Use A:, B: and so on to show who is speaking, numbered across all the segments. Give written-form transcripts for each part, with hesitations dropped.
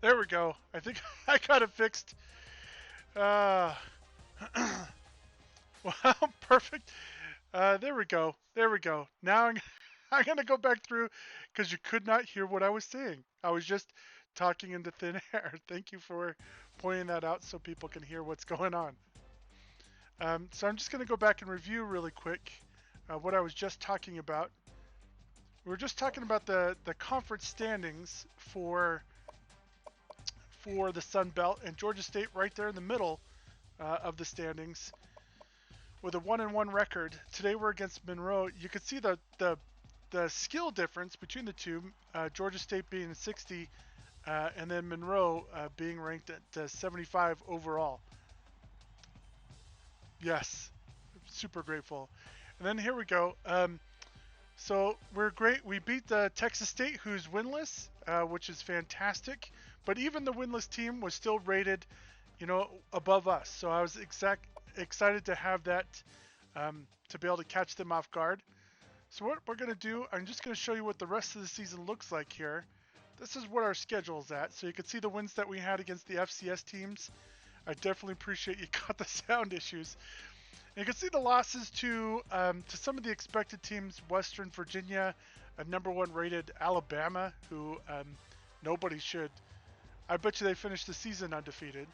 A: There we go. I think I got it fixed. Uh, well, perfect. There we go. There we go. Now I'm going to go back through because you could not hear what I was saying. I was just talking into thin air. Thank you for pointing that out so people can hear what's going on. So I'm just going to go back and review really quick what I was just talking about. We were just talking about the conference standings for the Sun Belt, and Georgia State right there in the middle of the standings with a 1-1 record. Today we're against Monroe. You can see the skill difference between the two. Georgia State being 60, and then Monroe being ranked at 75 overall. Yes, super grateful. And then here we go. So we're great. We beat the Texas State, who's winless, which is fantastic. But even the winless team was still rated, above us. So I was excited to have that, to be able to catch them off guard. So what we're going to do, I'm just going to show you what the rest of the season looks like here. This is what our schedule is at. So you can see the wins that we had against the FCS teams. I definitely appreciate you got the sound issues. And you can see the losses to some of the expected teams. Western Virginia, a #1 rated Alabama, who nobody should. I bet you they finished the season undefeated.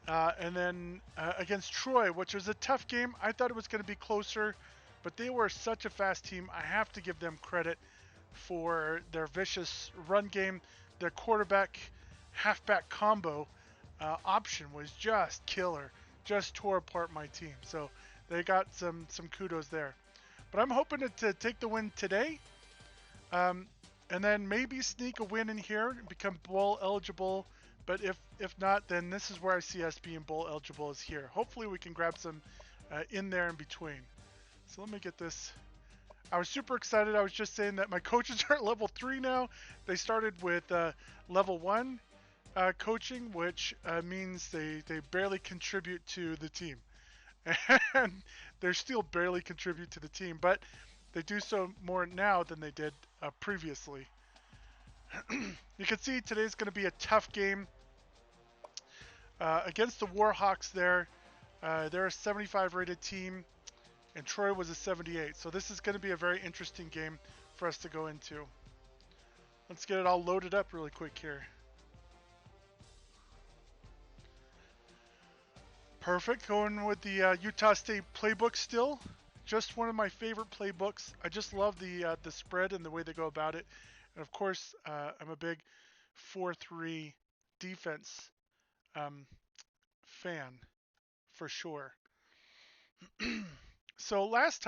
A: And then against Troy, which was a tough game. I thought it was going to be closer, but they were such a fast team. I have to give them credit for their vicious run game. Their quarterback halfback combo option was just killer. Just tore apart my team. So they got some kudos there. But I'm hoping to take the win today, and then maybe sneak a win in here and become bowl eligible. But if not, then this is where I see us being bowl eligible, is here. Hopefully we can grab some in there in between. So let me get this. I was super excited. I was just saying that my coaches are at level 3 now. They started with level 1 coaching, which means they barely contribute to the team. And they still barely contribute to the team, but they do so more now than they did previously. You can see today's going to be a tough game against the Warhawks there. They're a 75 rated team, and Troy was a 78. So this is going to be a very interesting game for us to go into. Let's get it all loaded up really quick here. Perfect. Going with the Utah State playbook still. Just one of my favorite playbooks. I just love the spread and the way they go about it. And of course, I'm a big 4-3 defense fan for sure. So last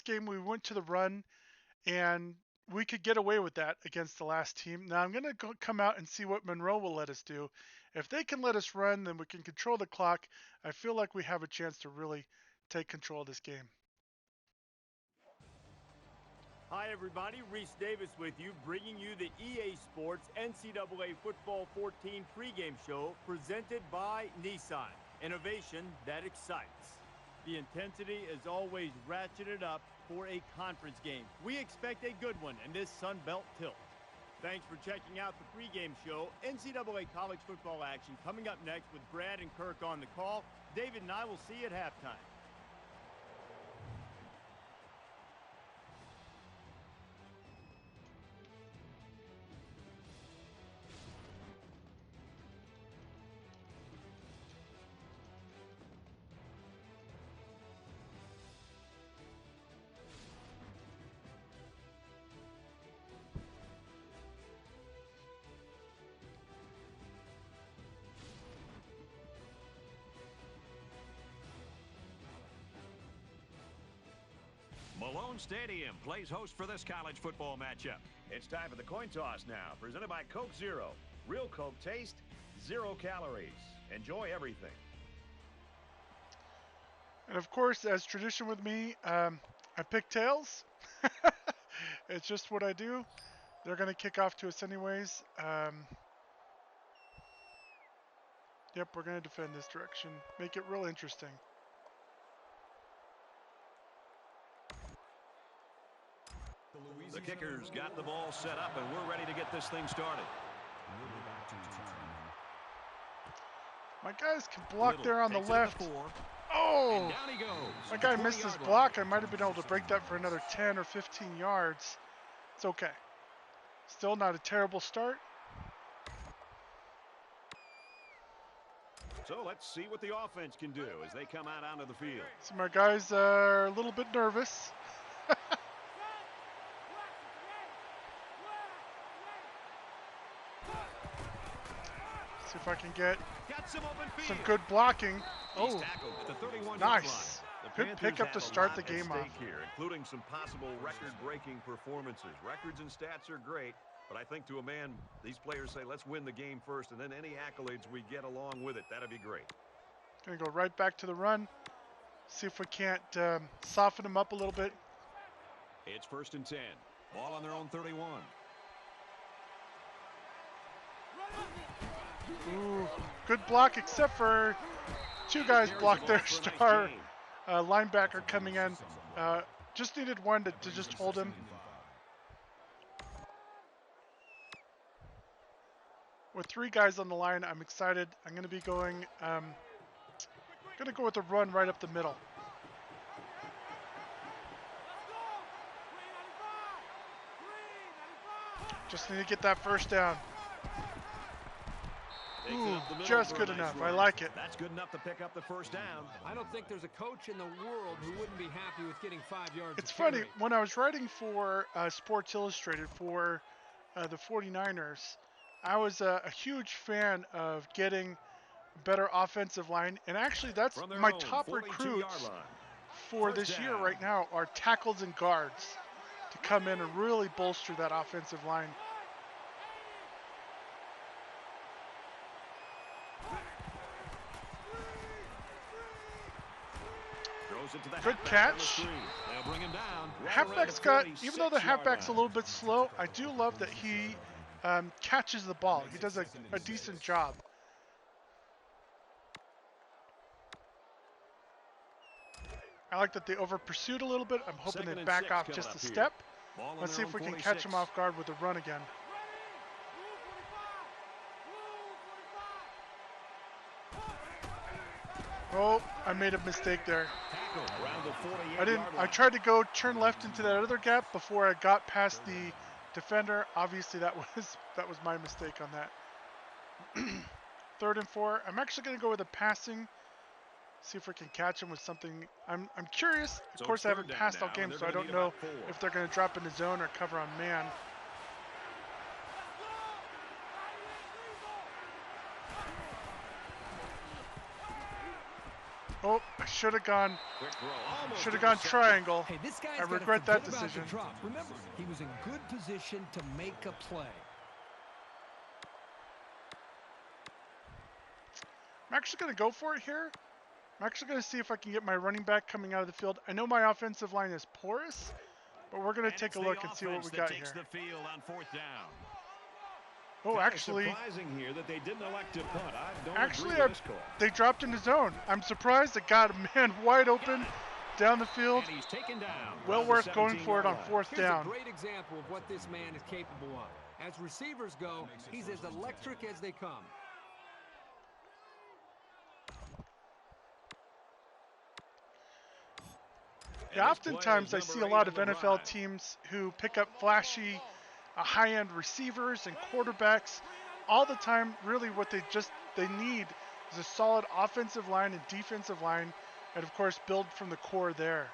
A: game we went to the run, and we could get away with that against the last team. Now I'm going to come out and see what Monroe will let us do. If they can let us run, then we can control the clock. I feel like we have a chance to really take control of this game.
B: Hi everybody, Reese Davis with you, bringing you the EA Sports NCAA Football 14 pregame show presented by Nissan. Innovation that excites. The intensity is always ratcheted up for a conference game. We expect a good one in this Sun Belt tilt. Thanks for checking out the pregame show. NCAA college football action coming up next with Brad and Kirk on the call. David and I will see you at halftime.
C: Malone Stadium plays host for this college football matchup.
D: It's time for the coin toss now, presented by Coke Zero. Real Coke taste, 0 calories. Enjoy everything.
A: And of course, as tradition with me, I pick tails. It's just what I do. They're going to kick off to us anyways. Yep, we're going to defend this direction. Make it real interesting.
C: The kickers got the ball set up, and we're ready to get this thing started.
A: My guys can block there on the
C: Takes it to
A: left.
C: 4.
A: Oh,
C: And down he goes.
A: my guy
C: 20
A: missed his
C: yard
A: block.
C: line.
A: I might have been able to break that for another 10 or 15 yards. It's okay. Still not a terrible start.
D: So let's see what the offense can do as they come out onto the field.
A: So my guys are a little bit nervous. See if I can get
C: Got some open field.
A: some good blocking.
C: He's
A: Oh,
C: tackled at the 31
A: nice. Good
D: Panthers
A: pickup to
D: have a
A: start
D: lot
A: the game
D: at
A: off.
D: stake here, including some possible record-breaking performances. Records and stats are great, but I think to a man, these players say, let's win the game first, and then any accolades we get along with it, that'd be great.
A: Gonna go right back to the run. See if we can't soften them up a little bit.
C: It's 1st and 10. Ball on their own 31.
A: Ooh, good block, except for two guys blocked their star linebacker coming in. Just needed one to just hold him. With 3 guys on the line, I'm excited. I'm going to be going with a run right up the middle. Just need to get that first down. Ooh, just good enough. I like it.
D: That's good enough to pick up the first down.
E: I don't think there's a coach in the world who wouldn't be happy with getting 5 yards.
A: It's funny, when I was writing for Sports Illustrated for the 49ers, I was a huge fan of getting better offensive line. And actually, that's my top recruits for this year right now are tackles and guards to come in and really bolster that offensive line. Good catch.
C: They'll bring him down.
A: Halfback's got, even though the halfback's a little bit slow, I do love that he catches the ball. He does a decent job. I like that they over pursued a little bit. I'm hoping they back off just a step. Let's see if we can catch him off guard with a run again. Oh, I made a mistake there. I tried to go turn left into that other gap before I got past the defender. Obviously that was my mistake on that. 3rd and 4. I'm actually going to go with a passing. See if we can catch him with something. I'm curious. Of course, I haven't passed all game, so I don't know if they're going to drop into zone or cover on man. Oh, I should have gone triangle.
E: Hey, this guy's
A: I regret that decision.
E: Remember, he was in good position to make a play.
A: I'm actually going to go for it here. I'm actually going to see if I can get my running back coming out of the field. I know my offensive line is porous, but we're going to take a look and see what we got here.
C: The field on 4th down.
A: Oh, actually,
D: surprising here that they didn't elect to punt. I don't
A: actually,
D: agree with this call.
A: they dropped into zone. I'm surprised it got a man wide open down the field.
C: And he's taken down.
A: Well worth going for it on 4th
E: Here's
A: down.
E: a great example of what this man is capable of. As receivers go, he's as electric as they come.
A: Yeah, oftentimes I see a lot of NFL teams who pick up flashy, high-end receivers and quarterbacks. All the time, really what they need is a solid offensive line and defensive line, and of course build from the core there.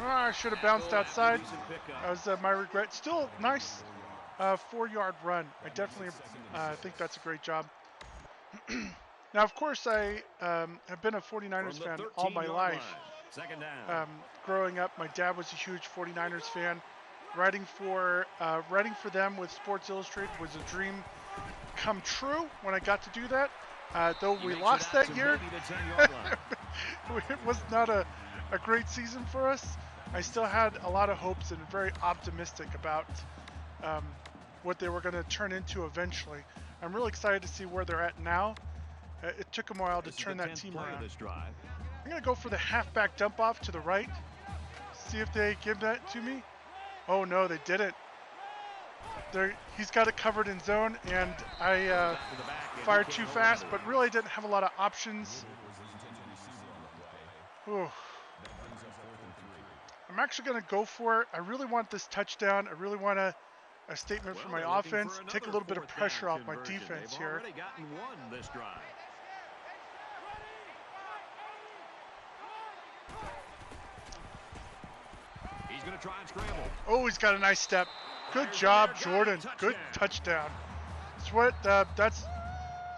A: I should have bounced outside. That was my regret. Still nice 4-yard run. I definitely think that's a great job. Now, of course, I have been a 49ers fan all my life. Growing up, my dad was a huge 49ers fan. Writing for them with Sports Illustrated was a dream come true when I got to do that. Though we lost that year, it was not a great season for us. I still had a lot of hopes and very optimistic about what they were going to turn into eventually. I'm really excited to see where they're at now. It took them a while to turn that team around. I'm going to go for the halfback dump off to the right. See if they give that to me. Oh, no, they didn't. He's got it covered in zone, and I fired too fast, but really didn't have a lot of options. Ooh. I'm actually going to go for it. I really want this touchdown. I really want a statement for my offense. Take a little bit of pressure off my defense here.
C: They've already gotten one this drive. He's going to try and scramble.
A: Oh, he's got a nice step. Good job, Jordan. Good touchdown. That's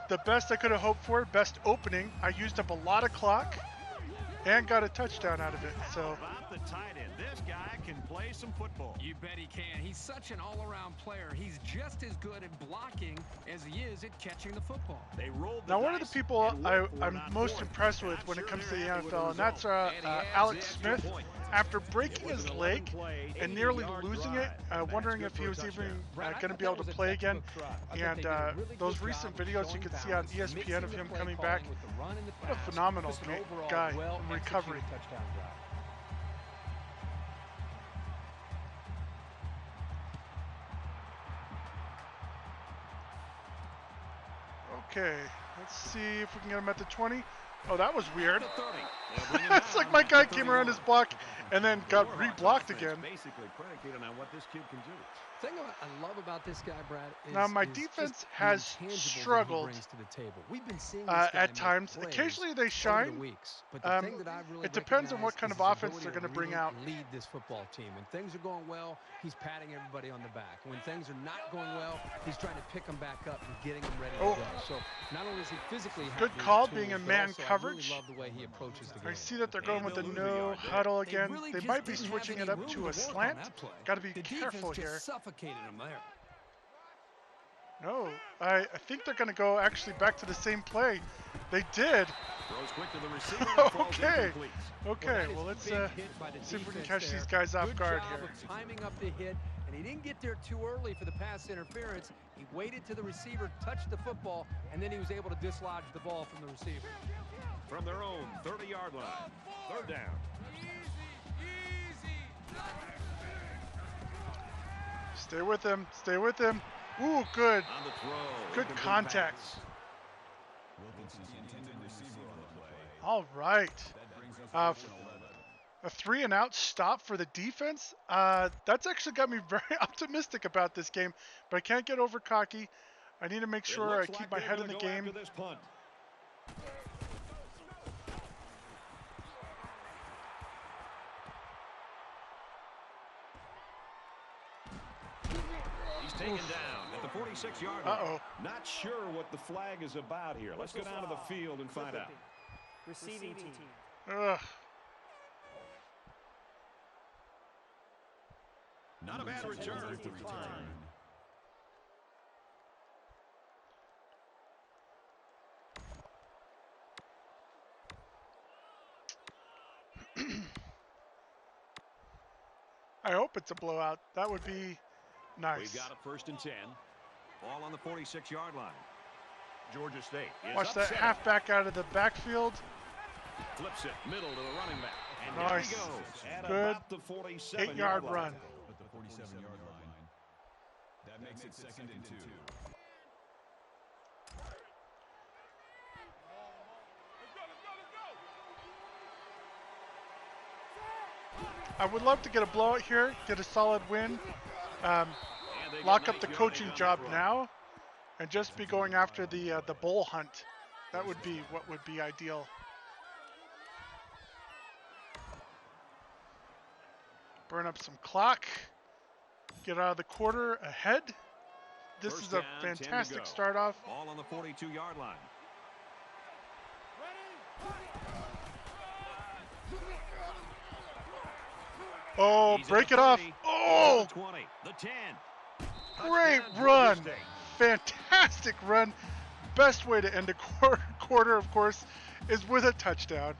A: the best I could have hoped for. Best opening. I used up a lot of clock and got a touchdown out of it. So
C: About the tight end. This guy can play some football.
E: You bet he can. He's such an all-around player. He's just as good at blocking as he is at catching the football.
C: They rolled the
A: now one of the
C: dice
A: people
C: and looked for
A: I'm
C: not
A: most
C: fourth.
A: impressed with
C: Not
A: when it
C: sure
A: comes to the
C: they're happy with
A: NFL, and that's
C: result. And he has
A: Alex
C: the extra
A: Smith.
C: point.
A: After
C: It
A: breaking
C: was
A: his
C: an
A: leg
C: 11-play,
A: and nearly
C: 80-yard
A: losing it,
C: drive.
A: wondering
C: That's
A: if
C: good
A: he
C: for a
A: was even
C: touchdown.
A: going to be able to play again. And those recent videos you can see on ESPN of him coming back, what a phenomenal guy in recovery. Okay, let's see if we can get him at the 20. Oh, that was weird. It's like my guy came around his block and then got re-blocked again.
D: Basically predicated on what this kid can do.
E: The thing I love about this guy, Brad, is
A: Now, my
E: is
A: defense
E: just the
A: has
E: intangibles that he
A: struggled
E: brings to the table. We've been seeing this guy
A: at
E: make
A: times.
E: plays
A: Occasionally they
E: over
A: shine.
E: the weeks, but the thing that I've really
A: It depends on what
E: recognized
A: kind
E: is
A: of
E: his
A: offense
E: ability
A: they're going to bring
E: really
A: out.
E: lead this football team. When things are going well, he's patting everybody on the back. When things are not going well, he's trying to pick them back up and getting them ready to go. So not only is he physically
A: Good
E: have the
A: call,
E: tools,
A: being in
E: but
A: man
E: also
A: coverage.
E: I really love the way he approaches the
A: I
E: game.
A: see that they're going with the
C: they'll lose a
A: no
C: yard there.
A: huddle
E: They
A: again.
E: really
A: They
E: just
A: might be
E: didn't have
A: switching
E: any
A: it up
E: room
A: to
E: work
A: a
E: on
A: slant.
E: that play.
A: Got to be
E: The
A: careful
E: defense
A: here.
E: just suffocated him there.
A: No, I think they're going to go actually back to the same play. They did.
C: Throws quick to the receiver and falls
A: Okay.
C: incomplete.
A: Okay, well, let's see if we can catch these guys off guard
E: Good job
A: here.
E: of timing up the hit, and he didn't get there too early for the pass interference. He waited till the receiver touched the football, and then he was able to dislodge the ball from the receiver.
C: From their own 30-yard line. Third down.
A: Stay with him. Stay with him. Ooh, good.
C: On the throw.
A: Good
C: Incomplete
A: contact.
C: pass.
A: All right. A 3-and-out stop for the defense. That's actually got me very optimistic about this game, but I can't get over cocky. I need to make sure I keep my head in the game.
C: This punt. He's taken down at the 46-yard line.
A: Uh-oh.
D: Not sure what the flag is about here. Let's go down to the field and find out.
F: Receiving team.
A: Ugh.
C: Not a bad return.
A: I hope it's a blowout. That would be nice.
C: We've got a 1st and 10. Ball on the 46-yard line. Georgia State is
A: Watch that
C: upset.
A: halfback out of the backfield.
C: Flips it middle to the running back. And
A: Nice.
C: down he goes.
D: At
A: Good.
D: about the 47-yard
A: 8-yard
D: line.
A: run.
G: At the 47-yard line. That makes it 2nd and 2.
A: I would love to get a blowout here, get a solid win, lock up the coaching job now, and just be going after the bowl hunt. That would be what would be ideal. Burn up some clock. Get out of the quarter ahead. This
C: First
A: is a
C: down, 10 to
A: fantastic
C: go.
A: start off.
C: Ball on the 42-yard line.
A: Oh,
C: He's at
A: break
C: the
A: it off.
C: 30,
A: Oh,
C: the 20, the 10.
A: great
C: Touchdown, Georgia
A: run.
C: State.
A: Fantastic run. Best way to end a quarter, of course, is with a touchdown.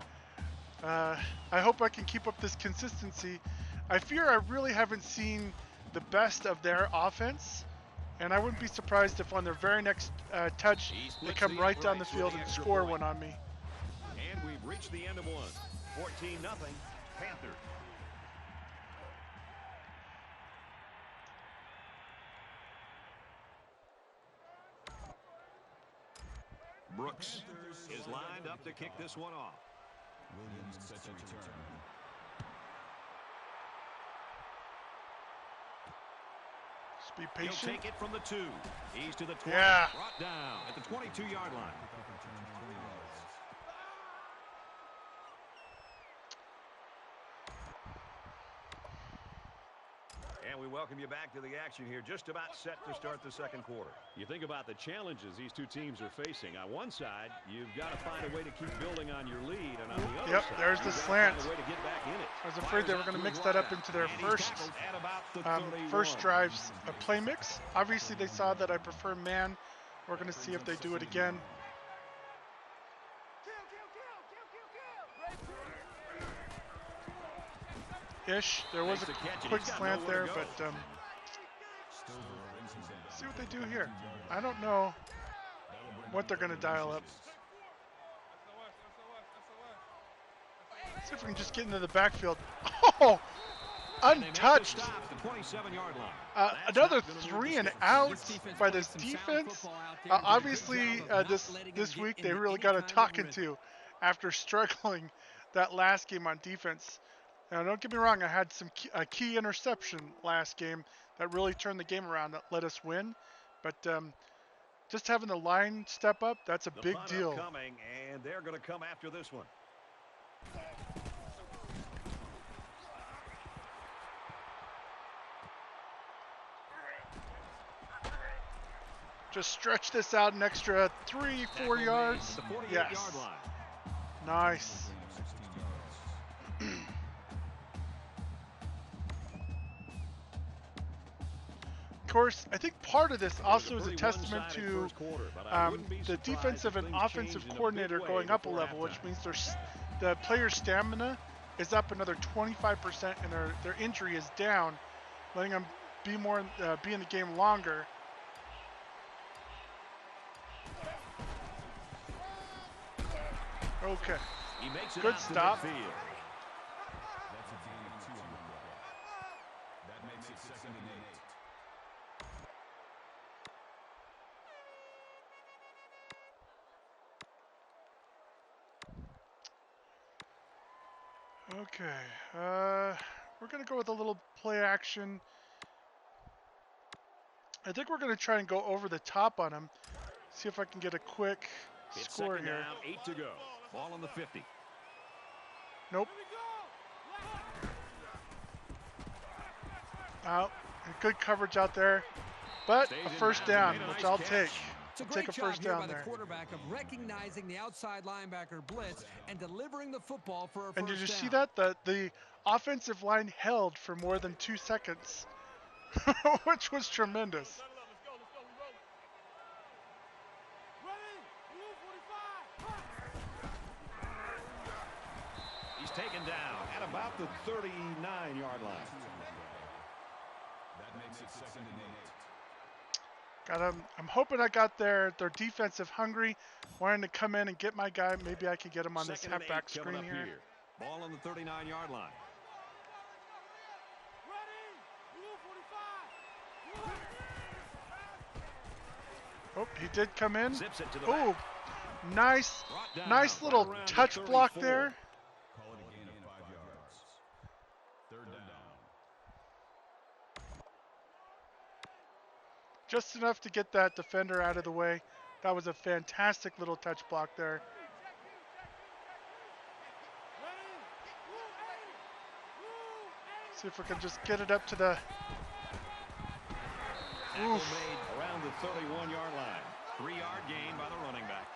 A: I hope I can keep up this consistency. I fear I really haven't seen the best of their offense, and I wouldn't be surprised if on their very next touch,
C: He
A: they
C: splits
A: come
C: the
A: right down the
C: uprights
A: field
C: with the
A: and
C: extra
A: score
C: point.
A: one on me.
C: And we've
D: We've reached the end of one. 14-0, Panthers. Brooks is lined up to kick this one off.
G: Williams set to return.
A: Just be
D: He'll
A: patient.
D: take it from the 2. He's to the 20.
A: Yeah.
D: Brought down at the 22-yard line. And we welcome you back to the action here. Just about set to start the second quarter.
C: You think about the challenges these two teams are facing. On one side, you've got to find a way to keep building on your lead, and on the other side,
A: there's the
C: you've got to
A: slant.
C: find a way to get back in it.
A: I was afraid they were going to mix that up into their first drive's play mix. Obviously, they saw that I prefer man. We're going to see if they do it again. Ish. There was a quick slant there, but see what they do here. I don't know what they're going to dial up. See if we can just get into the backfield. Oh, untouched. Another 3 and out by this defense. Obviously, this week they really got a talking to after struggling that last game on defense. Now, don't get me wrong, I had a key interception last game that really turned the game around, that let us win. But just having the line step up, that's a big deal.
D: Coming, and they're going to come after this one.
A: Just stretch this out an extra 3-4 yards. Yes. Nice. Of course, I think part of this also is a testament to the defensive and offensive coordinator going up a level, which means the player's stamina is up another 25% and their injury is down, letting them be in the game longer. Okay. Good stop.
G: That's a gain of 2 on the play. That makes it 2nd and 8.
A: Okay. We're going to go with a little play action. I think we're going to try and go over the top on him. See if I can get a quick score here.
D: Down, 8 to go. Ball on the 50.
A: Nope. Out. Good coverage out there. But a first down, which I'll take.
E: It's a
A: I'll
E: great
A: take a
E: job
A: first
E: here
A: down
E: by the
A: there.
E: quarterback of recognizing the outside linebacker blitz and delivering the football for a first down.
A: And did you see that? The offensive line held for more than 2 seconds, which was tremendous.
D: He's taken down at about the 39-yard line.
G: That makes it 2nd and 8.
A: I'm hoping I got their defensive hungry, wanting to come in and get my guy. Maybe I can get him on this halfback screen here.
D: Ball on the 39-yard line.
A: Oh, he did come in.
D: Zips it to the
A: Oh, nice little
D: around
A: touch
D: the
A: block
D: 34.
A: there.
G: Call it a gain of 5 yards. 3rd down.
A: Just enough to get that defender out of the way. That was a fantastic little touch block there. See if we can just get it up to the...
D: Tackle made around the 31-yard line. 3-yard gain by the running back.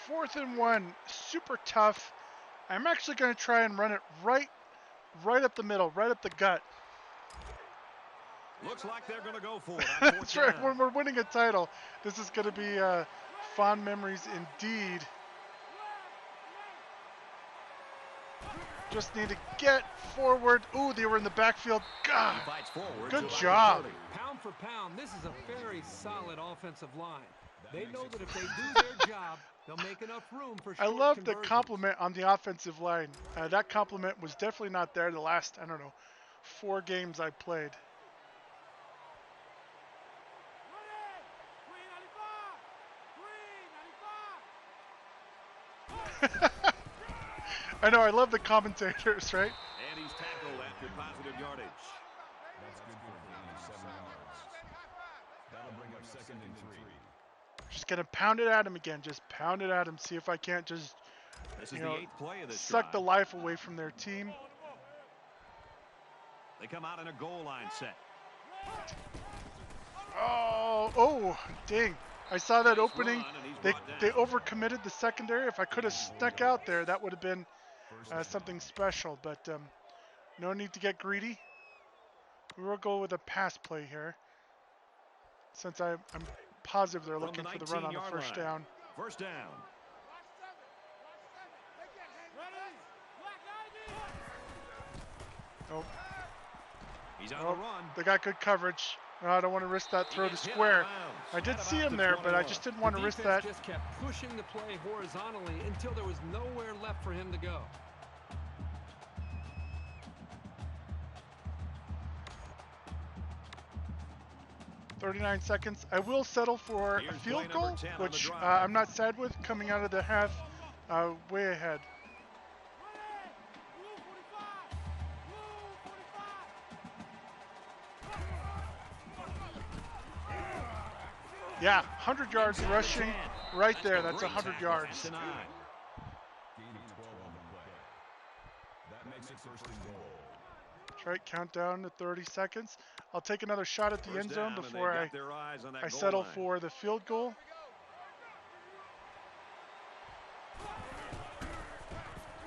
A: 4th and 1, super tough. I'm actually going to try and run it right up the middle, right up the gut.
D: Looks like they're going to go for it.
A: That's right. When we're winning a title, this is going to be fond memories indeed. Just need to get forward. Ooh, they were in the backfield. God, good job.
E: Pound for pound, this is a very solid offensive line. They know that if they do their job, They'll make enough room for
A: I
E: short
A: love the
E: conversions.
A: compliment on the offensive line. That compliment was definitely not there the last, I don't know, 4 games I played. I know, I love the commentators, right?
D: And he's tackled after positive yardage.
G: That's good for a gain of 7 yards. That'll bring up 2nd and 3.
A: Just gonna pound it at him again. Just pound it at him. See if I can't just,
D: This is
A: you
D: the
A: know,
D: 8th play of this
A: suck the
D: drive.
A: life away from their team.
D: They come out in a goal line set.
A: Oh, dang. I saw that
D: Nice
A: opening.
D: run, and he's
A: They
D: brought down.
A: they overcommitted the secondary. If I could have snuck out there, that would have been something special. But no need to get greedy. We will go with a pass play here, since I'm positive they're
D: From
A: looking for the run on the
D: 19-yard
A: first
D: line.
A: down.
D: First down.
A: Oh,
D: He's on
A: oh,
D: the run.
A: they got good coverage. No, I don't want to risk that throw to
D: Gets hit
A: square.
D: out of bounds.
A: I did
D: At
A: see
D: about
A: him
D: the
A: there, but I
D: 21.
A: just didn't want to
E: The
A: risk
E: defense
A: that.
E: just kept pushing the play horizontally until there was nowhere left for him to go.
A: .39 seconds. I will settle for
D: Here's
A: a field
D: play number
A: goal,
D: 10 on the
A: which
D: drive.
A: I'm not sad with coming out of the half way ahead. Yeah, 100 yards
D: Inside the
A: rushing
D: 10.
A: right there.
D: a
A: That's
D: great
A: 100
D: tackle
A: yards.
D: at the 9.
G: Gain of 12 on the play. That makes it 1st and goal.
A: That's right, countdown to 30 seconds. I'll take another shot at the
D: First
A: end zone
D: down, and
A: before
D: they've got their eyes on that
A: I
D: goal
A: settle
D: line.
A: for the field goal.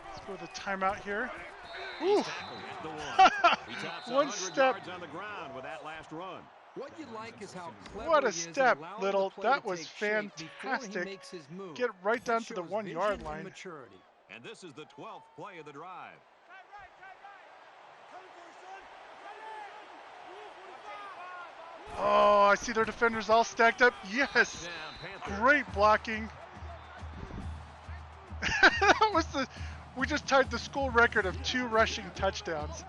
A: Let's go with a timeout here.
D: He's
A: Ooh.
D: tackled at the 1. He tops 100
A: One step.
D: yards on the ground with that last run.
E: What you like is how clever
A: What a
E: he is at
A: step,
E: allowing
A: Little.
E: the play
A: That
E: to
A: was
E: take shape before he
A: fantastic.
E: makes his move.
A: Get right
E: That
A: down to the
E: shows
A: 1
E: vision
A: yard
E: and
A: line.
E: maturity.
D: And this is the 12th play of the drive.
A: Oh, I see their defenders all stacked up. Yes.
D: Touchdown, Panthers.
A: Great blocking. That was we just tied the school record of 2 rushing touchdowns.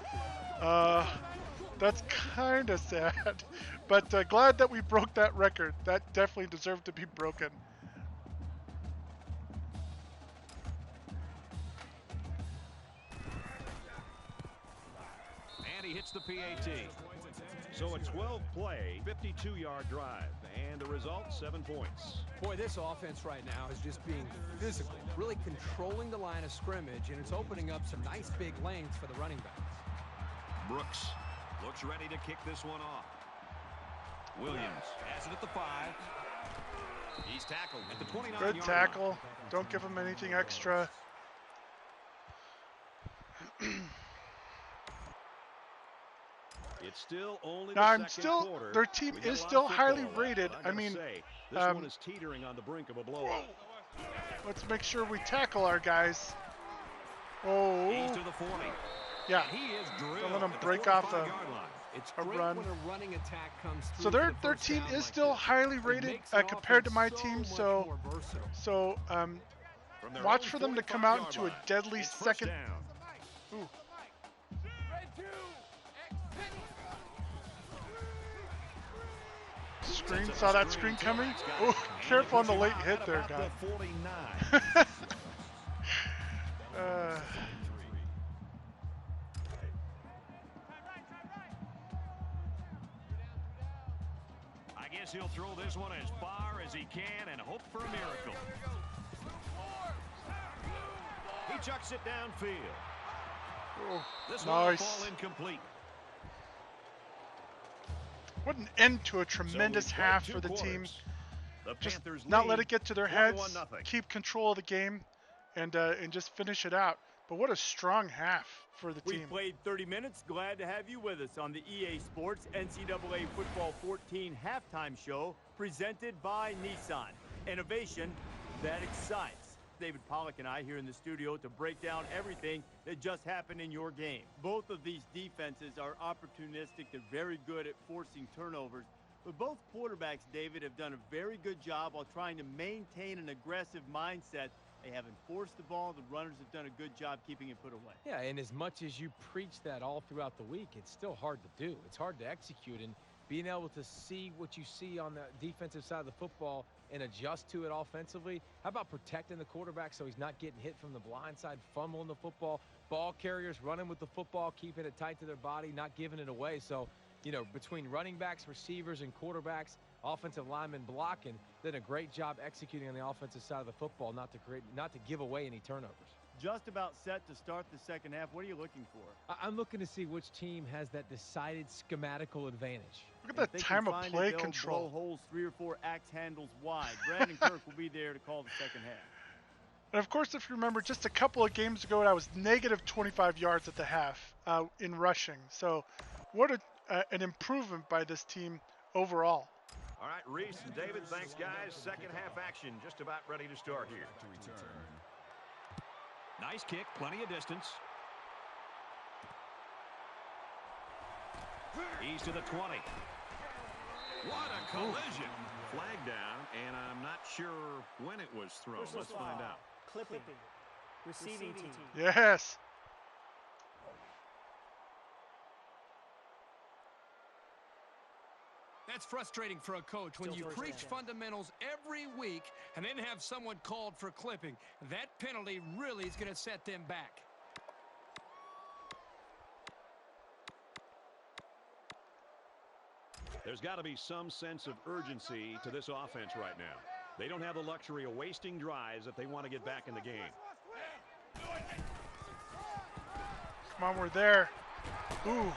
A: That's kind of sad, but glad that we broke that record. That definitely deserved to be broken.
D: And he hits the PAT. So a 12-play, 52-yard drive. And the result, 7 points.
E: Boy, this offense right now is just being physical, really controlling the line of scrimmage, and it's opening up some nice big lanes for the running backs.
D: Brooks looks ready to kick this one off. Williams has it at the 5. He's tackled at the 29-yard line.
A: Good tackle. Don't give them anything extra.
D: It's still only
A: Now
D: the
A: I'm
D: second
A: still,
D: quarter.
A: their team
D: We got
A: is
D: a lot
A: still
D: of
A: highly
D: football left,
A: rated.
D: but
A: I
D: gotta
A: mean,
D: say, this one is teetering on the brink of a blowout.
A: let's make sure we tackle our guys.
D: He's
A: Oh,
D: to the 40.
A: yeah.
D: And he is drilled
A: Don't let him
D: at the
A: break off
D: 45-yard line.
E: It's
A: a
E: great
A: run.
E: when a running attack comes through.
A: So
E: for
A: their
E: the
A: their
E: first
A: team
E: down
A: is
E: like
A: still
E: this.
A: highly
E: It
A: rated
E: makes an
A: compared to my
E: offense
A: team.
E: much
A: So
E: more versatile.
D: From their
A: watch
D: own
A: for them to come out
D: 45-yard
A: into a
D: line,
A: deadly
D: it's first
A: second.
D: down.
A: Ooh. Screen, saw that screen coming. Oh, careful on the late hit there, guy.
D: The 49. I guess he'll throw this one as far as he can and hope for a miracle. He chucks it downfield.
A: Oh,
D: This one will
A: nice.
D: fall incomplete.
A: What an end to a tremendous
D: So we've played
A: half
D: 2
A: for the team.
D: quarters. The
A: Just
D: Panthers
A: not
D: lead
A: let it get to their heads.
D: 21-0.
A: Keep control of the game, and just finish it out. But what a strong half for the
B: We've
A: team.
B: played 30 minutes. Glad to have you with us on the EA Sports NCAA Football 14 halftime show presented by Nissan. Innovation that excites. David Pollock and I here in the studio to break down everything that just happened in your game. Both of these defenses are opportunistic. They're very good at forcing turnovers. But both quarterbacks, David, have done a very good job while trying to maintain an aggressive mindset. They haven't forced the ball. The runners have done a good job keeping it put away.
E: Yeah, and as much as you preach that all throughout the week, it's still hard to do. It's hard to execute, and being able to see what you see on the defensive side of the football and adjust to it offensively. How about protecting the quarterback so he's not getting hit from the blind side, fumbling the football, ball carriers running with the football, keeping it tight to their body, not giving it away. So, you know, between running backs, receivers, and quarterbacks, offensive linemen blocking, did a great job executing on the offensive side of the football, not to give away any turnovers.
B: Just about set to start the second half. What are you looking for?
E: I'm looking to see which team has that decided schematical advantage.
A: Look at that time of play control.
B: Blow holes 3 or 4 axe handles wide. Brandon Kirk will be there to call the second half.
A: And of course, if you remember, just a couple of games ago, I was negative 25 yards at the half in rushing. So what an improvement by this team overall.
D: All right, Reese and David, thanks, guys. Second half action just about ready to start here.
G: To return.
C: Nice kick, plenty of distance. He's to the 20. What a collision.
D: Flag down, and I'm not sure when it was thrown. Let's find out.
F: Clipping. Receiving team.
A: Yes.
H: That's frustrating for a coach when you preach fundamentals every week and then have someone called for clipping. That penalty really is going to set them back.
C: There's got to be some sense of urgency to this offense right now. They don't have the luxury of wasting drives if they want to get back in the game.
A: Come on, we're there. Ooh.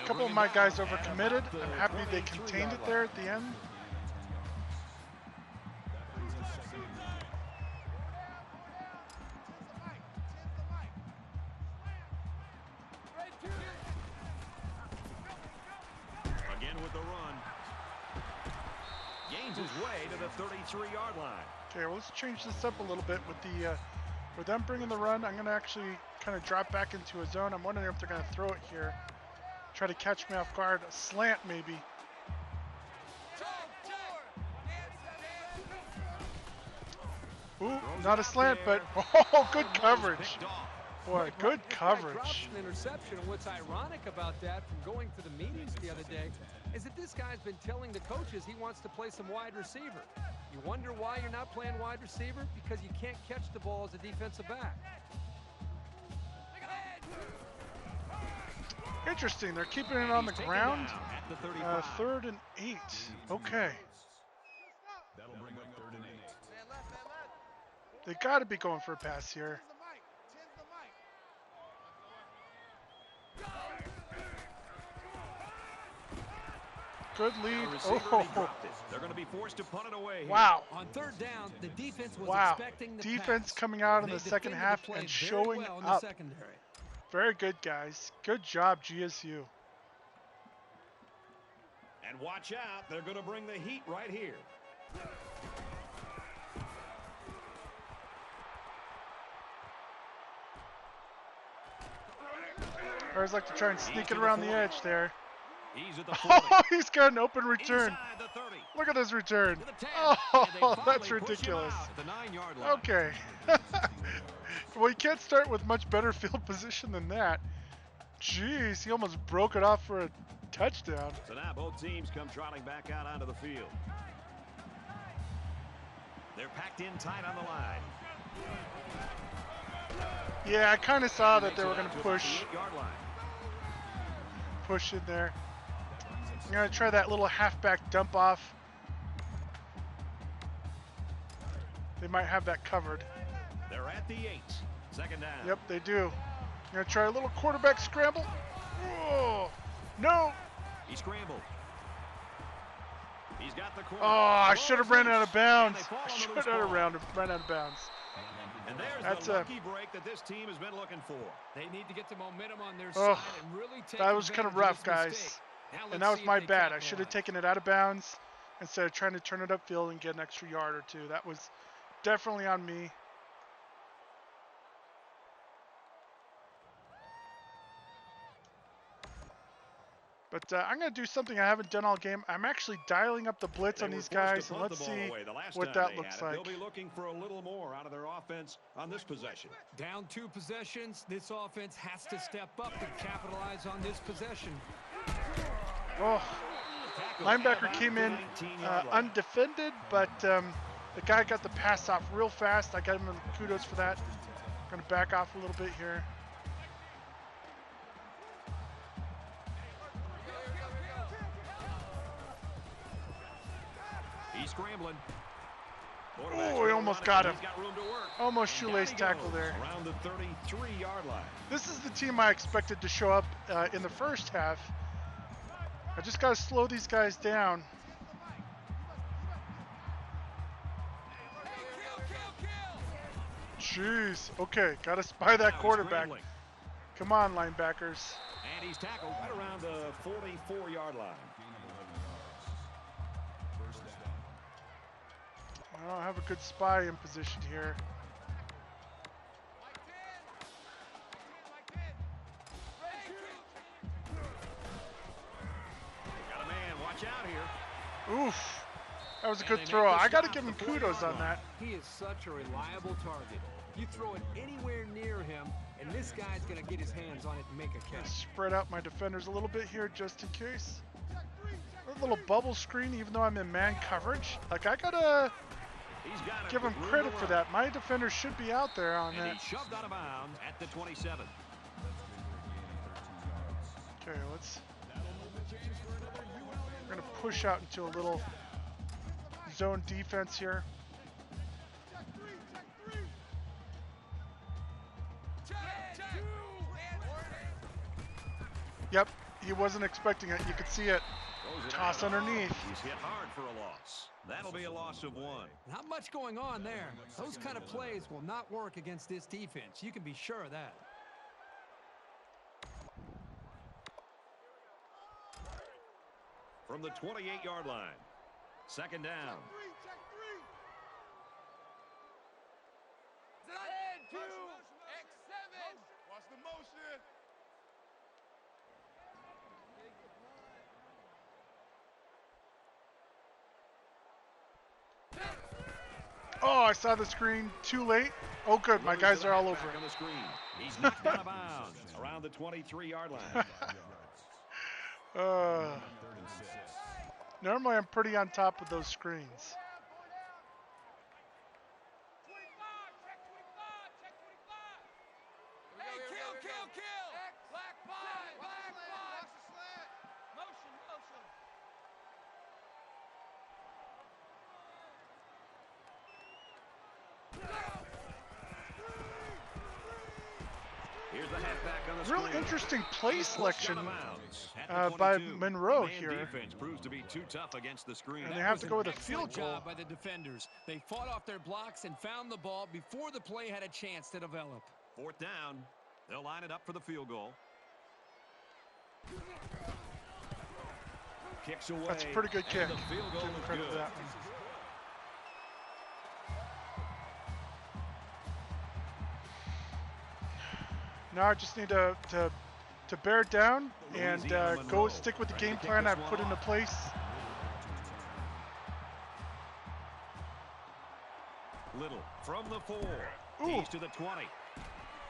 A: A couple of my guys overcommitted. I'm happy they contained it there at the end.
D: Again with the run. Gains his way to the 33-yard line.
A: Okay, well, let's change this up a little bit with the with them bringing the run. I'm going to actually kind of drop back into a zone. I'm wondering if they're going to throw it here. Try to catch me off guard. A slant, maybe. Ooh, not a slant, but oh, good coverage. Boy, good coverage.
E: An interception. And what's ironic about that from going to the meetings the other day is that this guy's been telling the coaches he wants to play some wide receiver. You wonder why you're not playing wide receiver? Because you can't catch the ball as a defensive back.
A: Interesting. They're keeping it on the ground. 3rd and 8. Okay.
G: That'll bring up 3rd and 8.
A: They got to be going for a pass here. Good lead. Oh,
D: They're going to be forced to punt it away here.
A: wow.
H: On 3rd down, the defense was
A: Wow.
H: expecting the
A: Defense
H: pass.
A: coming out in
H: They
A: the second
H: defended
A: half
H: the play
A: and
H: very
A: showing
H: well in the
A: up.
H: secondary.
A: Very good, guys. Good job, GSU.
D: And watch out, they're going to bring the heat right here.
A: I always like to try and sneak it around the edge there.
D: He's at the 40.
A: Oh, he's got an open return.
D: Inside the 30.
A: Look at this return.
D: To the 10.
A: Oh,
D: And they finally
A: that's
D: push him
A: ridiculous.
D: out at the 9-yard line.
A: Okay. Well, you can't start with much better field position than that. Jeez, he almost broke it off for a touchdown.
D: So now both teams come trotting back out onto the field. They're packed in tight on the line.
A: Yeah, I kind of saw that they were going to
D: To
A: push
D: the 8-yard line.
A: in there. I'm going to try that little halfback dump off. They might have that covered.
D: They're at the 8. Second down.
A: Yep, they do. I'm going to try a little quarterback scramble. Oh, no.
D: He scrambled. He's got the corner.
A: Oh, I should have ran out of bounds.
D: And they fall
A: I
D: on the
A: should
D: loose
A: have
D: ball.
A: ran out of bounds.
D: And there's
A: That's
D: the
A: a-
D: lucky break that this team has been looking for.
H: They need to get the momentum on their
A: Oh,
H: side and really take
A: that was kind of
H: advantage
A: rough,
H: this
A: guys.
H: mistake. Now
A: And
H: let's
A: that was
H: see if
A: my
H: they
A: bad. I should have
H: capitalize.
A: taken it out of bounds instead of trying to turn it upfield and get an extra yard or two. That was definitely on me. But I'm going to do something I haven't done all game. I'm actually dialing up the blitz on these guys, and let's see what that looks like.
C: They'll be looking for a little more out of their offense on this possession.
H: Down 2 possessions, this offense has to step up and capitalize on this possession.
A: Oh, linebacker came in undefended, but the guy got the pass off real fast. I got him kudos for that. I'm going to back off a little bit here.
C: He's scrambling.
A: Oh, he almost got him. Almost shoelace tackle there.
C: Around the 33-yard line.
A: This is the team I expected to show up in the first half. I just got to slow these guys down. Jeez. Okay, got to spy that quarterback. Come on, linebackers.
C: And he's tackled right around the 44-yard line.
A: I don't have a good spy in position here.
C: Got a man, watch out here.
A: Oof. That was a good throw. I got to give him kudos on that.
H: He is such a reliable target. You throw it anywhere near him, and this guy's going to get his hands on it and make a catch.
A: Spread out my defenders a little bit here just in case. A little bubble screen, even though I'm in man coverage. Like, I got to give him credit for that. My defenders should be out there on that.
C: He's shoved out of bounds at the 27.
A: Okay, we're going to push out into a little zone defense here. Yep, he wasn't expecting it. You could see it. Toss underneath.
C: He's hit hard for a loss. That'll be a loss of 1.
H: Not much going on there. Those kind of plays will not work against this defense. You can be sure of that.
C: From the 28-yard line. Second down.
G: Watch the motion.
A: Oh, I saw the screen. Too late. Oh, good. My guys are all over it.
C: On the screen. He's knocked out of bounds around the 23-yard line.
A: Normally, I'm pretty on top of those screens.
C: Here's the halfback on the
A: Really
C: screen.
A: interesting play selection by Monroe here.
C: Defense proves to be too tough against the screen.
A: And they have to go with a field goal.
H: Job by the defenders. They fought off their blocks and found the ball before the play had a chance to develop.
C: 4th down. They'll line it up for the field goal. Kicks away.
A: That's a pretty good kick.
C: The field goal
A: Give him
C: is
A: credit for
C: good.
A: that one. Now I just need to bear down and go stick with the game plan I've put into place.
C: Little from the 4.
A: Ooh.
C: He's to the 20.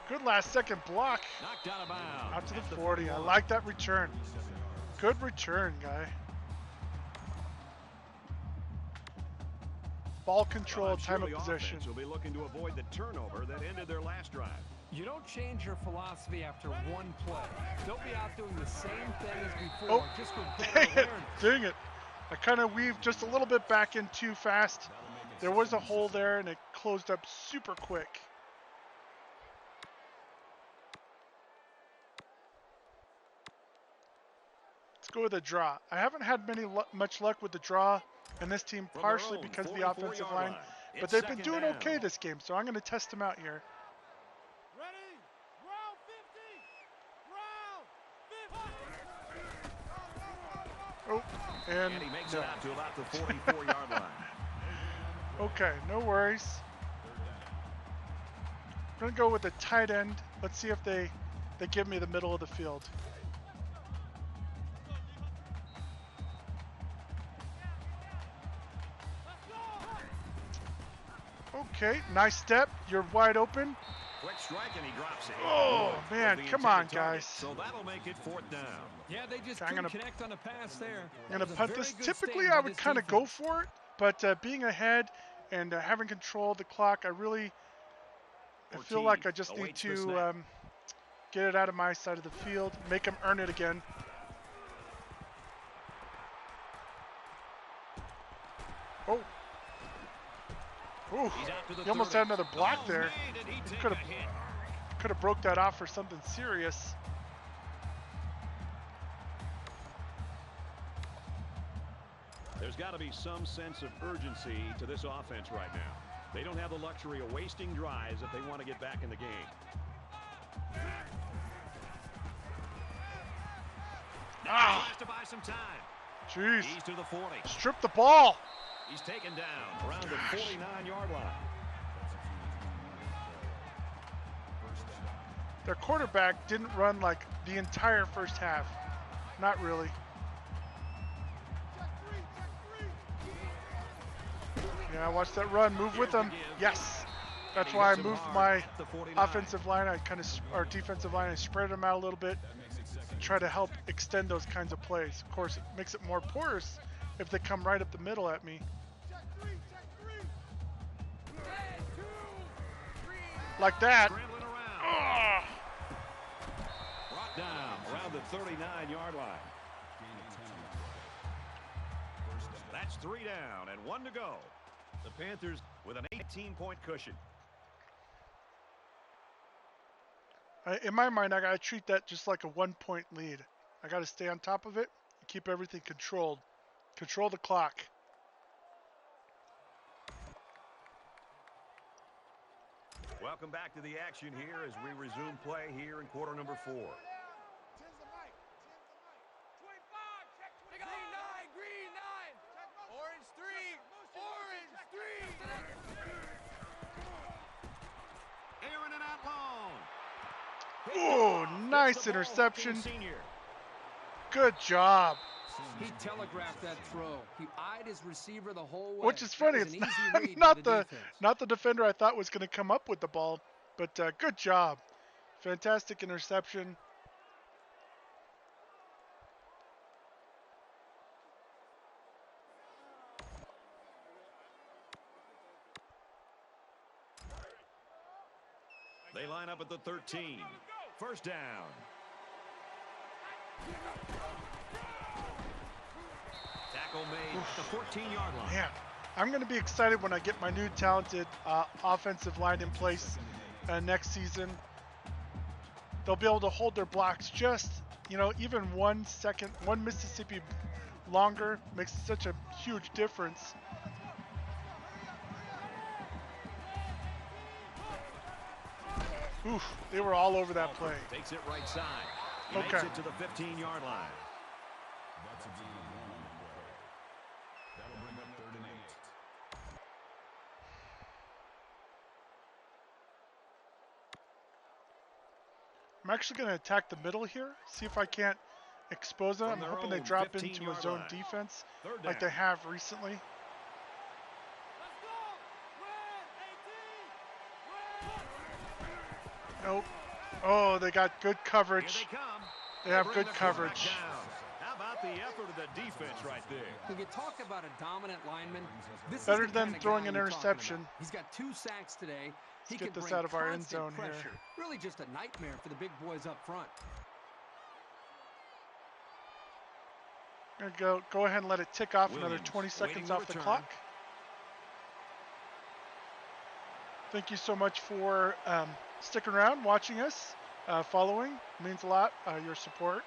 A: Good last second block.
C: Knocked out of bounds.
A: Out to
C: at
A: the 40. I
C: 41.
A: like that return. Good return, guy. Ball control, time of possession.
C: Will be looking to avoid the turnover that ended their last drive.
H: You don't change your philosophy after one play. Don't be out doing the same thing as
A: Oh,
H: before, just with
A: dang
H: better
A: it,
H: awareness.
A: dang it. I kind of weaved just a little bit back in too fast. There was a hole there and it closed up super quick. Let's go with a draw. I haven't had much luck with the draw in this team, partially because of the offensive line, but they've been doing okay this game, so I'm going to test them out here. Oh, and
C: he makes
A: no.
C: it out to about the 44-yard line.
A: Okay, no worries. I'm going to go with the tight end. Let's see if they give me the middle of the field. Okay, nice step. You're wide open.
D: Quick strike, and he drops it.
A: Oh,
D: Woods
A: man,
D: was the
A: come on,
D: intended target.
A: guys.
D: So that'll make it 4th down.
H: Yeah, they just
A: Okay, I'm
H: couldn't
A: gonna
H: connect on the pass there.
A: I'm gonna
H: That was a
A: punt
H: very
A: this.
H: good
A: Typically,
H: stand
A: I
H: by
A: would
H: this
A: kind of go
H: defense.
A: for it, but being ahead and having control of the clock, I feel like I just need
D: awaits the
A: to
D: snap.
A: get it out of my side of the field, make them earn it again. Oh. Ooh,
D: He's out to the
A: he almost
D: 30.
A: had another block
D: Oh,
A: there.
D: man, did he take
A: Could
D: a hit.
A: have broke that off for something serious.
C: There's got to be some sense of urgency to this offense right now. They don't have the luxury of wasting drives if they want to get back in the game.
A: Ah,
D: Tries to buy some time.
A: jeez.
D: He's to the 40.
A: Strip the ball.
D: He's taken down around the 49-yard line.
A: Their quarterback didn't run like the entire first half. Not really. Yeah, watch that run. Move with them. Yes. That's why I moved my offensive line. Our defensive line. I spread them out a little bit. Try to help extend those kinds of plays. Of course, it makes it more porous if they come right up the middle at me. Like that.
D: Scrambling around.
A: Oh.
C: Brought down around the 39-yard line.
D: That's 3 down and 1 to go. The Panthers with an 18-point cushion.
A: In my mind, I gotta treat that just like a 1-point lead. I gotta stay on top of it, and keep everything controlled. Control the clock.
D: Welcome back to the action here as we resume play here in quarter number 4.
H: Green 9. Orange 3. Orange 3.
D: Aaron and out long.
A: Oh, nice interception. Good job.
H: He telegraphed that throw. He eyed his receiver the whole way.
A: Which is funny.
H: That was
A: It's
H: an easy read
A: not
H: by
A: the
H: defense.
A: not the defender I thought was going to come up with the ball, but good job. Fantastic interception.
D: They line up at the 13. First down. Tackle made at the 14-yard line.
A: Man, I'm going to be excited when I get my new talented offensive line in place next season. They'll be able to hold their blocks just, even 1 second, 1 Mississippi longer makes such a huge difference. Oof, they were all over that play.
D: Takes it right side. He
A: Okay.
D: makes it to the 15-yard line.
G: That's a gain of 1 on the play. That'll bring up 3rd and 8.
A: I'm actually going to attack the middle here, see if I can't expose them. I'm
D: From their
A: hoping they
D: own
A: drop into a
D: 15-yard
A: zone
D: line.
A: defense
D: 3rd
A: like
D: down.
A: they have recently. Nope. Oh, they got good
D: Here
A: coverage.
D: they come.
A: They have
D: bring
A: good
D: the quarterback
A: coverage.
D: down. How about the effort of the defense right there?
H: When you talk about a dominant lineman, this
A: Better
H: is the
A: than
H: kind of
A: throwing
H: guy
A: an
H: you're talking
A: interception.
H: about. He's got 2 sacks today. He
A: get
H: can
A: this
H: bring
A: out of our end
H: constant
A: zone here.
H: pressure. Really just a nightmare for the big boys up front.
A: Go ahead and let it tick off another
D: Williams
A: 20
D: waiting
A: seconds
D: the
A: off the
D: return.
A: clock. Thank you so much for sticking around, watching us, following. It means a lot. Your support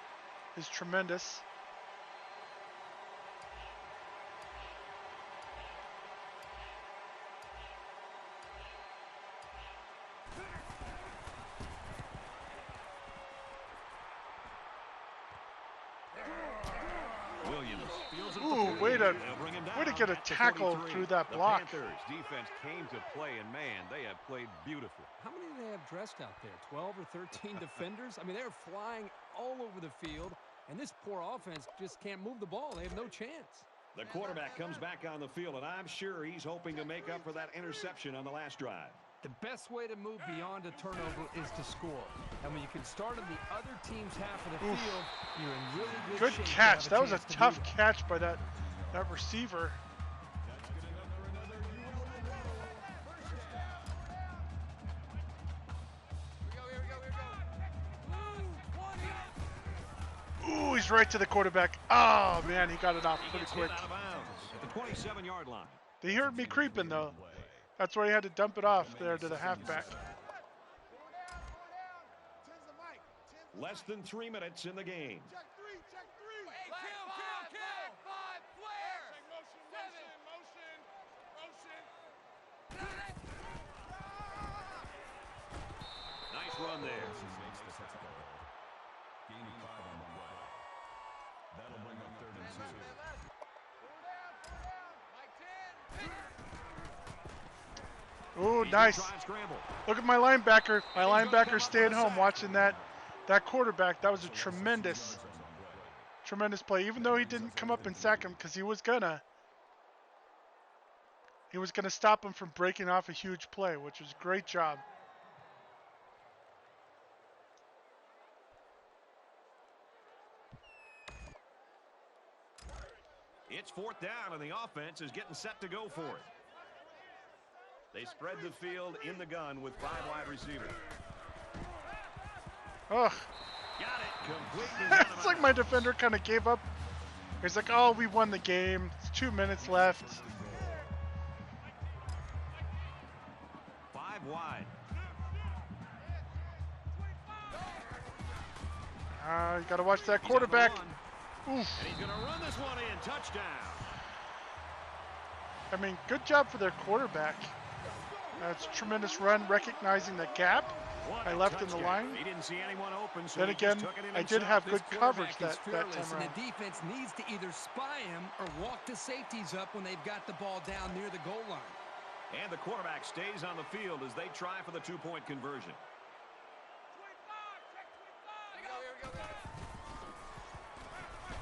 A: is tremendous.
D: Williams fields it.
A: Ooh, way to
D: They'll bring him
A: way to
D: down
A: get a
D: at the
A: tackle
D: 43.
A: through that
D: The
A: block.
D: Panthers defense came to play, and man, they have played beautifully.
H: How many do they have dressed out there? 12 or 13 defenders? I mean, they're flying all over the field, and this poor offense just can't move the ball. They have no chance.
C: The quarterback comes back on the field, and I'm sure he's hoping to make up for that interception on the last drive.
H: The best way to move beyond a turnover is to score. And when you can start on the other team's half of the field, you're in really good shape.
A: Good catch. That was a tough catch by that receiver. Ooh, he's right to the quarterback. Oh, man, he got it off pretty quick.
C: Out of bounds at the 27-yard line.
A: They heard me creeping, though. That's why he had to dump it off there to the halfback.
C: Less than 3 minutes in the game. Nice run there.
G: Gaining 5 on the way. That'll bring up 3rd and 2.
A: Ooh, nice. Look at my linebacker. My linebacker staying home watching that quarterback. That was a tremendous play. Even though he didn't come up and sack him, because he was gonna stop him from breaking off a huge play, which was a great job.
C: It's 4th down, and the offense is getting set to go for it. They spread the field in the gun with 5 wide receivers.
A: Oh.
C: Got it. Completely.
A: It's like my defender kind of gave up. He's like, oh, we won the game. It's 2 minutes left.
C: 5 wide.
A: You got to watch that quarterback. Oof.
C: And he's going to run this one in. Touchdown.
A: I mean, good job for their quarterback. That's a tremendous run, recognizing the gap I left in the line.
C: He didn't see anyone open, so
A: then again, I did have good coverage that time around.
H: And the defense needs to either spy him or walk the safeties up when they've got the ball down near the goal line.
C: And the quarterback stays on the field as they try for the 2-point conversion.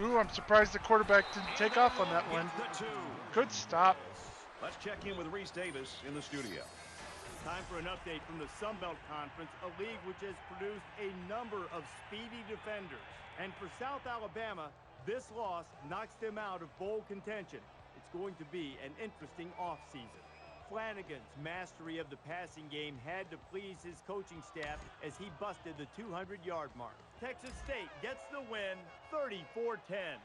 A: Ooh, I'm surprised the quarterback didn't take off on that one. Good stop.
C: Let's check in with Reese Davis in the studio.
B: Time for an update from the Sun Belt Conference, a league which has produced a number of speedy defenders. And for South Alabama, this loss knocks them out of bowl contention. It's going to be an interesting offseason. Flanagan's mastery of the passing game had to please his coaching staff as he busted the 200-yard mark. Texas State gets the win, 34-10.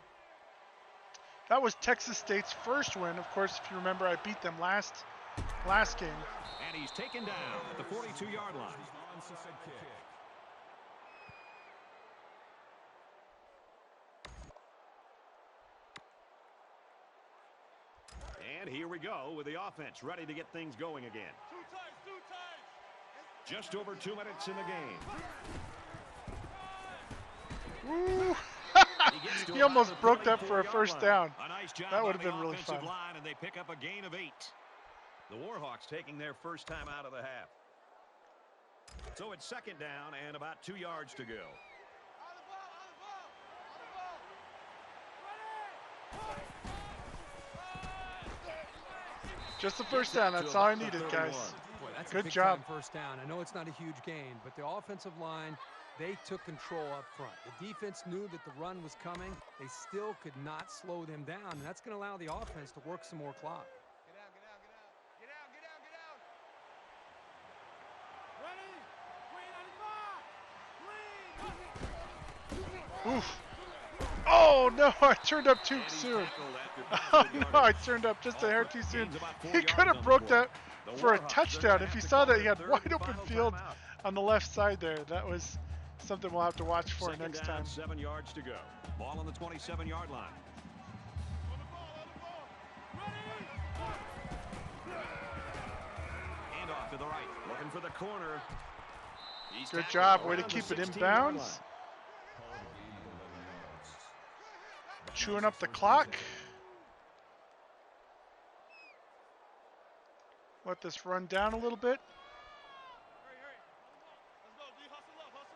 A: That was Texas State's first win. Of course, if you remember, I beat them last game.
C: And he's taken down at the 42-yard line. And here we go with the offense ready to get things going again. Just over 2 minutes in the game.
A: Ooh. He almost broke that for a first down.
C: A nice job
A: that would
C: on
A: have been
C: the
A: really
C: offensive
A: fun.
C: line, and they pick up a gain of 8. The Warhawks taking their first time out of the half. So it's 2nd down and about 2 yards to go.
A: Just the first down. That's all I needed, guys.
H: Boy, that's
A: good
H: a
A: job.
H: First down. I know it's not a huge gain, but the offensive line, they took control up front. The defense knew that the run was coming. They still could not slow them down, and that's going to allow the offense to work some more clock.
A: Oof. Oh, no, I turned up too soon. Oh, no, I turned up just a hair too soon. He could have broke that for a touchdown. If you saw that, he had wide open field on the left side there. That was something we'll have to watch for next time.
C: 7 yards to go. Ball on the 27-yard line. Hand off to the right. Looking for the corner.
A: Good job. Way to keep it in bounds. Chewing up the clock. Let this run down a little bit.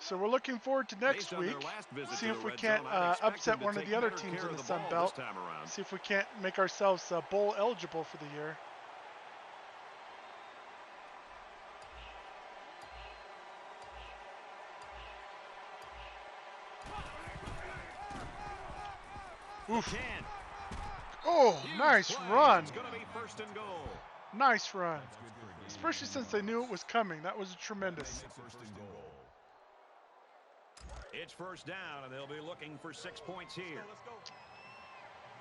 A: So we're looking forward to next
C: Based on their
A: week.
C: last visit
A: See
C: to
A: if
C: the
A: we
C: red
A: can't
C: zone, I'd expect
A: upset
C: them to
A: one of
C: take
A: the other
C: better
A: teams
C: care
A: in
C: of
A: the
C: the
A: Sun
C: ball
A: Belt.
C: this time around.
A: See if we can't make ourselves bowl eligible for the year. Oof. Oh, nice run.
C: It's going to be first and goal.
A: Nice run. Especially since they knew it was coming. That was tremendous.
C: It's first down, and they'll be looking for 6 points here.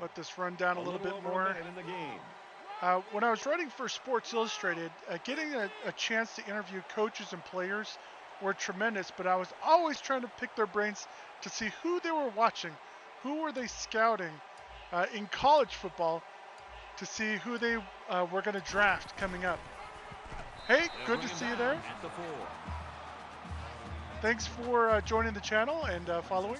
A: Let this run down a little bit
C: over
A: more.
C: a minute in the game.
A: When I was writing for Sports Illustrated, getting a chance to interview coaches and players were tremendous, but I was always trying to pick their brains to see who they were watching, who were they scouting in college football to see who they were going to draft coming up. Hey, good to see you there.
C: At the 4.
A: Thanks for joining the channel and following.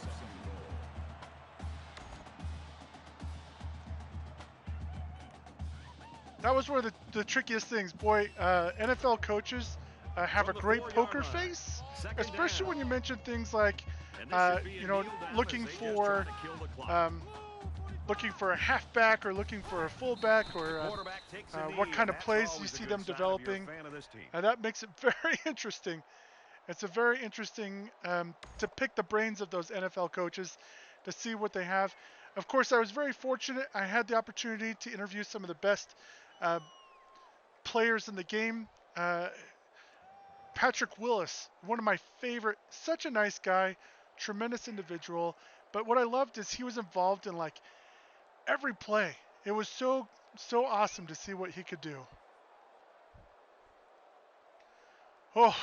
A: That was one of the trickiest things. Boy, NFL coaches have a great poker face, especially when you mention things like, looking for a halfback or looking for a fullback or what kind of plays you see them developing. That makes it very interesting. It's a very interesting to pick the brains of those NFL coaches to see what they have. Of course, I was very fortunate. I had the opportunity to interview some of the best players in the game. Patrick Willis, one of my favorite, such a nice guy, tremendous individual. But what I loved is he was involved in like every play. It was so awesome to see what he could do. Oh,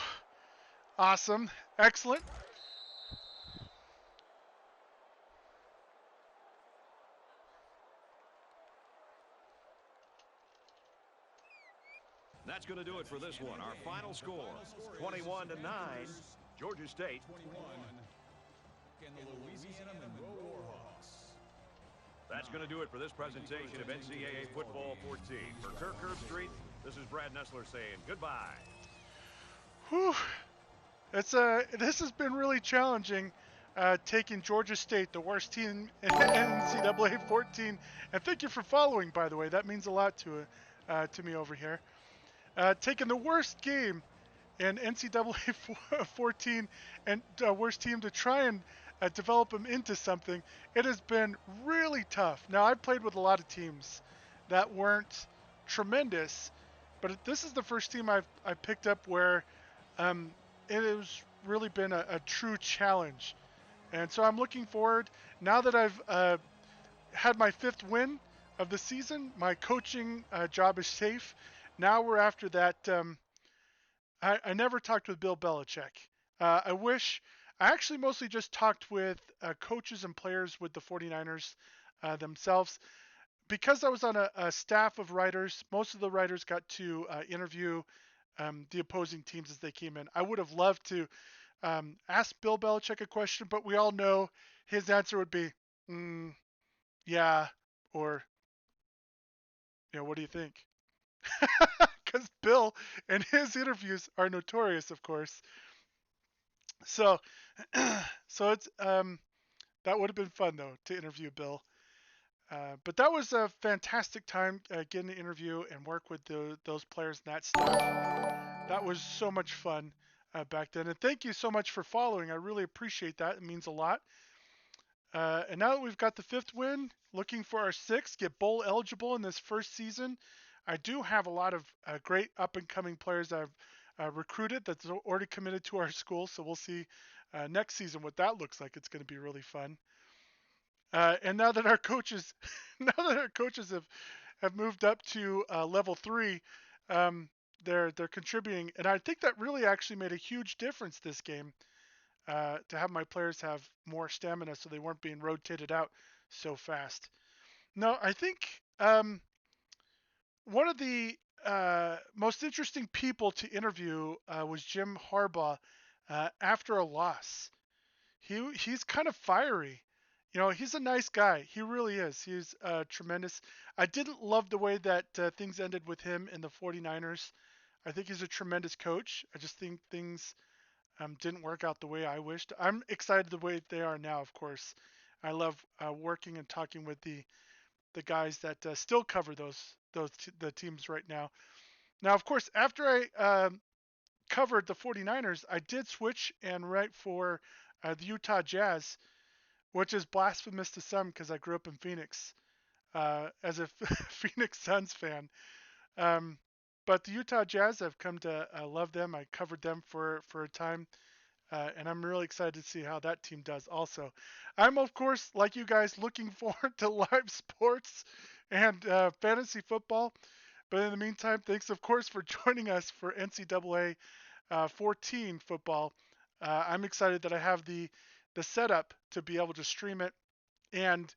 A: awesome. Excellent.
C: That's going to do it for this one. Our final score, 21-9, Georgia State.
G: 21 and the Louisiana Monroe Warhawks.
D: That's going to do it for this presentation of NCAA Football 14. For Kirk Herbstreit, this is Brad Nessler saying goodbye.
A: Whew. This has been really challenging, taking Georgia State, the worst team in NCAA 14. And thank you for following, by the way. That means a lot to me over here. Taking the worst game in NCAA 14 and worst team to try and develop them into something. It has been really tough. Now, I've played with a lot of teams that weren't tremendous, but this is the first team I picked up where it has really been a true challenge. And so I'm looking forward, now that I've had my 5th win of the season, my coaching job is safe. Now we're after that. I never talked with Bill Belichick. I actually mostly just talked with coaches and players with the 49ers themselves. Because I was on a staff of writers, most of the writers got to interview the opposing teams as they came in. I would have loved to ask Bill Belichick a question, but we all know his answer would be, yeah, or, what do you think? Because Bill and his interviews are notorious, of course. So it's that would have been fun though to interview Bill. But that was a fantastic time getting to interview and work with those players and that staff. That was so much fun back then. And thank you so much for following. I really appreciate that. It means a lot. And now that we've got the 5th win, looking for our 6th, get bowl eligible in this first season. I do have a lot of great up-and-coming players I've recruited that's already committed to our school. So we'll see next season what that looks like. It's going to be really fun. And now that our coaches, have moved up to level 3, they're contributing, and I think that really actually made a huge difference this game. To have my players have more stamina so they weren't being rotated out so fast. No, I think one of the most interesting people to interview was Jim Harbaugh after a loss. He's kind of fiery. He's a nice guy. He really is. He's tremendous. I didn't love the way that things ended with him in the 49ers. I think he's a tremendous coach. I just think things didn't work out the way I wished. I'm excited the way they are now, of course. I love working and talking with the guys that still cover the teams right now. Now, of course, after I covered the 49ers, I did switch and write for the Utah Jazz, which is blasphemous to some because I grew up in Phoenix as a Phoenix Suns fan. Um, but the Utah Jazz, I've come to love them. I covered them for a time, and I'm really excited to see how that team does also. I'm, of course, like you guys, looking forward to live sports and fantasy football. But in the meantime, thanks, of course, for joining us for NCAA 14 football. I'm excited that I have the setup to be able to stream it and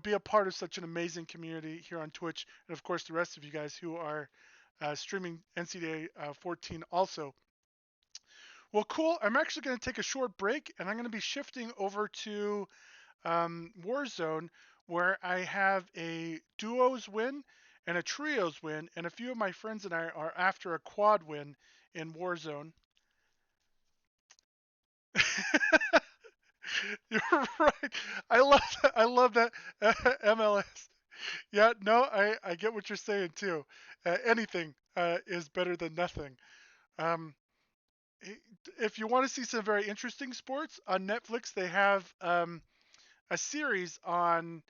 A: be a part of such an amazing community here on Twitch, and of course the rest of you guys who are streaming NCAA 14 also. Well, cool. I'm actually going to take a short break, and I'm going to be shifting over to Warzone, where I have a duos win and a trios win, and a few of my friends and I are after a quad win in Warzone. You're right. I love that. I love that MLS. Yeah, no, I get what you're saying too. Anything is better than nothing. Um, if you want to see some very interesting sports on Netflix, they have a series on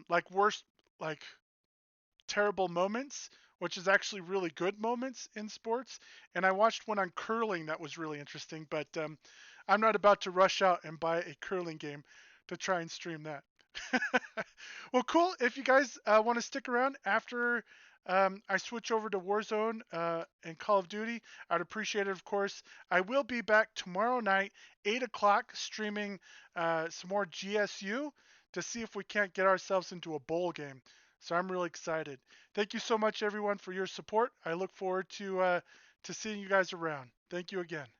A: like worst, like terrible moments, which is actually really good moments in sports. And I watched one on curling that was really interesting, but I'm not about to rush out and buy a curling game to try and stream that. Well, cool. If you guys want to stick around after I switch over to Warzone and Call of Duty, I'd appreciate it, of course. I will be back tomorrow night, 8 o'clock, streaming some more GSU to see if we can't get ourselves into a bowl game. So I'm really excited. Thank you so much, everyone, for your support. I look forward to seeing you guys around. Thank you again.